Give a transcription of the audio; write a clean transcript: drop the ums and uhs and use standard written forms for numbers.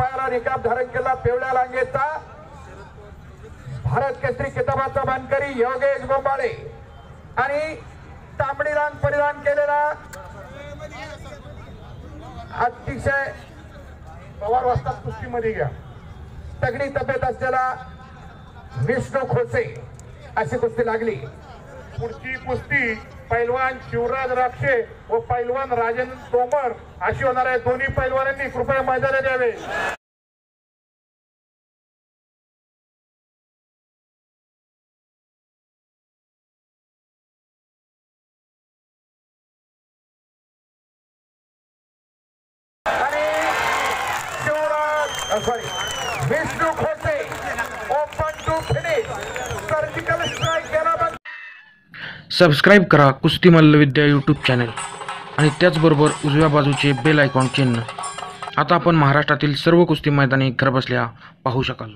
पायाला निकाब धारण केला पिवळ्या लांगेचा भारत केसरी किताबाचा मानकरी योगेश गोंबाळे आणि तांबडी रांग परिधान केलेला अतिशय पवार वाजता कुस्तीमध्ये घ्या तगडी तब्येत असलेला विष्णू खोसे अशी कुस्ती लागली। पुढची कुस्ती पैलवान शिवराज राक्षे व पैलवान राजेंद्र तोमर अशी होणार आहे। दोन्ही पैलवानांनी कृपया मैदानात यावे। Vishnu Khose open to finish surgical strike केला। सबस्क्राईब करा कुस्ती मल्लविद्या यूट्यूब चॅनल आणि त्याचबरोबर उजव्या बाजूचे बेल आयकॉन चिन्ह। आता आपण महाराष्ट्रातील सर्व कुस्ती मैदाने घरबसल्या पाहू शकाल।